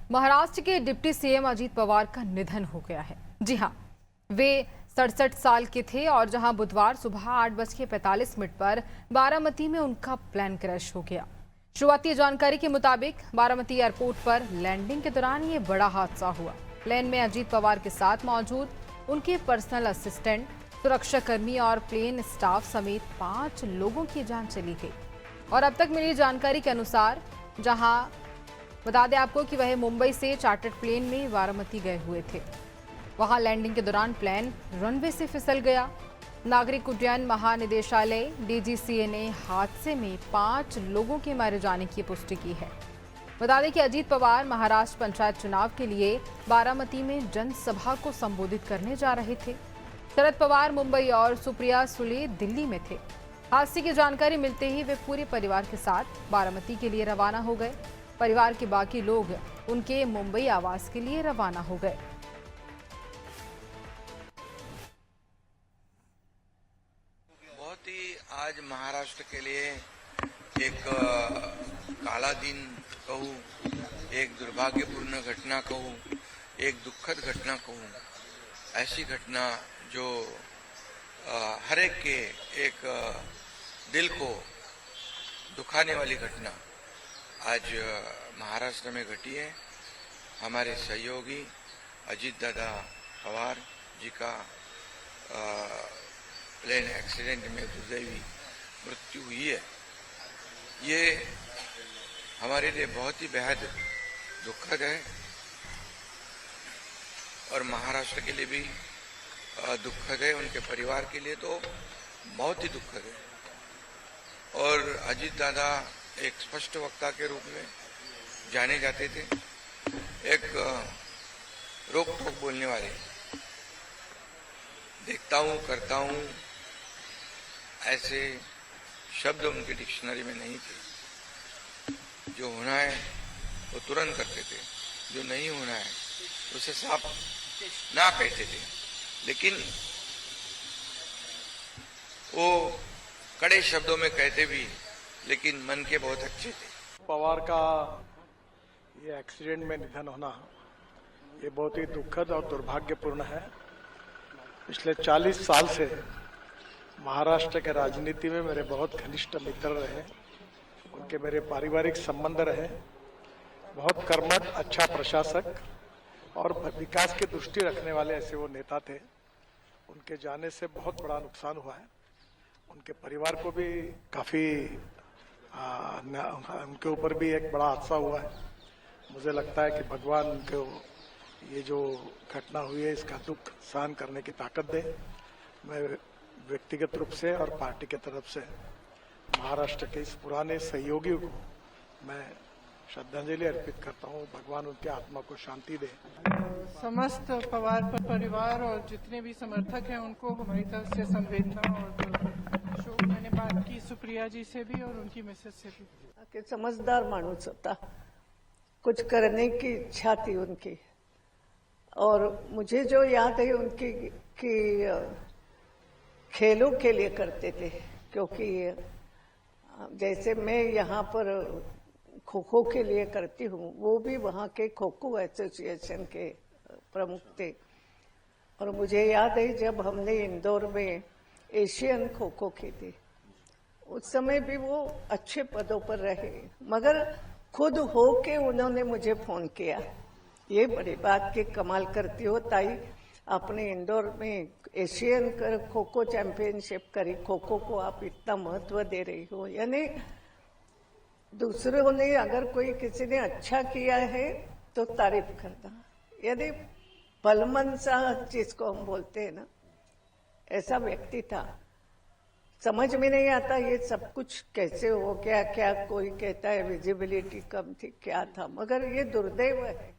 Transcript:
महाराष्ट्र के deputy CM Ajit Pawar का निधन हो गया है। जी हां, वे 67 साल के थे और जहां बुधवार सुबह 8:45 पर बारामती में उनका प्लेन क्रैश हो गया। शुरुआती जानकारी के मुताबिक बारामती एयरपोर्ट पर लैंडिंग के दौरान ये बड़ा हादसा हुआ। प्लेन में अजीत पवार के साथ मौजूद उनके पर्सनल असिस्टेंट, सुरक्षाकर्मी और प्लेन स्टाफ समेत 5 लोगों की जान चली गई। और अब तक मिली जानकारी के अनुसार जहां बता दें आपको कि वह मुंबई से चार्टर्ड प्लेन में बारामती गए हुए थे। वहां लैंडिंग के दौरान प्लेन रनवे से फिसल गया। नागरिक उड्डयन महानिदेशालय डीजीसीए ने हादसे में 5 लोगों के मारे जाने की पुष्टि की है। बता दें कि अजीत पवार महाराष्ट्र पंचायत चुनाव के लिए बारामती में जनसभा को संबोधित करने जा रहे थे। शरद पवार मुंबई और सुप्रिया सुले दिल्ली में थे। हादसे की जानकारी मिलते ही वे पूरे परिवार के साथ बारामती के लिए रवाना हो गए। परिवार के बाकी लोग उनके मुंबई आवास के लिए रवाना हो गए। बहुत ही आज महाराष्ट्र के लिए एक काला दिन कहूँ, एक दुर्भाग्यपूर्ण घटना कहूँ, एक दुखद घटना कहूँ, ऐसी घटना जो हर एक के एक दिल को दुखाने वाली घटना आज महाराष्ट्र में घटी है। हमारे सहयोगी अजीत दादा पवार जी का प्लेन एक्सीडेंट में दुर्दैवी मृत्यु हुई है। ये हमारे लिए बहुत ही बेहद दुखद है और महाराष्ट्र के लिए भी दुखद है। उनके परिवार के लिए तो बहुत ही दुखद है। और अजीत दादा एक स्पष्ट वक्ता के रूप में जाने जाते थे, एक रोक टोक बोलने वाले। देखता हूं, करता हूं, ऐसे शब्द उनके डिक्शनरी में नहीं थे। जो होना है वो तुरंत करते थे, जो नहीं होना है उसे साफ ना कहते थे। लेकिन वो कड़े शब्दों में कहते भी, लेकिन मन के बहुत अच्छे थे। पवार का ये एक्सीडेंट में निधन होना ये बहुत ही दुखद और दुर्भाग्यपूर्ण है। पिछले 40 साल से महाराष्ट्र के राजनीति में मेरे बहुत घनिष्ठ मित्र रहे, उनके मेरे पारिवारिक संबंध रहे। बहुत कर्मठ, अच्छा प्रशासक और विकास की दृष्टि रखने वाले ऐसे वो नेता थे। उनके जाने से बहुत बड़ा नुकसान हुआ है। उनके परिवार को भी काफी उनके ऊपर भी एक बड़ा हादसा हुआ है। मुझे लगता है कि भगवान उनको ये जो घटना हुई है इसका दुख सहन करने की ताकत दे। मैं व्यक्तिगत रूप से और पार्टी के तरफ से महाराष्ट्र के इस पुराने सहयोगी को मैं श्रद्धांजलि अर्पित करता हूँ। भगवान उनके आत्मा को शांति दे। समस्त पवार परिवार और जितने भी समर्थक हैं उनको हमारी तरफ से संवेदना और शोक। मैंने बात की सुप्रिया जी से भी और उनकी मिसेज से भी। समझदार मानुस होता, कुछ करने की इच्छा थी उनकी। और मुझे जो याद है उनकी कि खेलों के लिए करते थे, क्योंकि जैसे मैं यहाँ पर खो खो के लिए करती हूँ, वो भी वहाँ के खो खो एसोसिएशन के प्रमुख थे। और मुझे याद है जब हमने इंदौर में एशियन खो खो खेली, उस समय भी वो अच्छे पदों पर रहे, मगर खुद हो के उन्होंने मुझे फोन किया। ये बड़ी बात की कमाल करती हो ताई, आपने इंदौर में एशियन खो खो चैंपियनशिप करी, खो खो को आप इतना महत्व दे रही हो। यानी दूसरों ने अगर कोई किसी ने अच्छा किया है तो तारीफ करना, यदि भलमन सा जिसको हम बोलते हैं ना, ऐसा व्यक्ति था। समझ में नहीं आता ये सब कुछ कैसे हो गया। क्या कोई कहता है विजिबिलिटी कम थी, क्या था, मगर ये दुर्दैव है।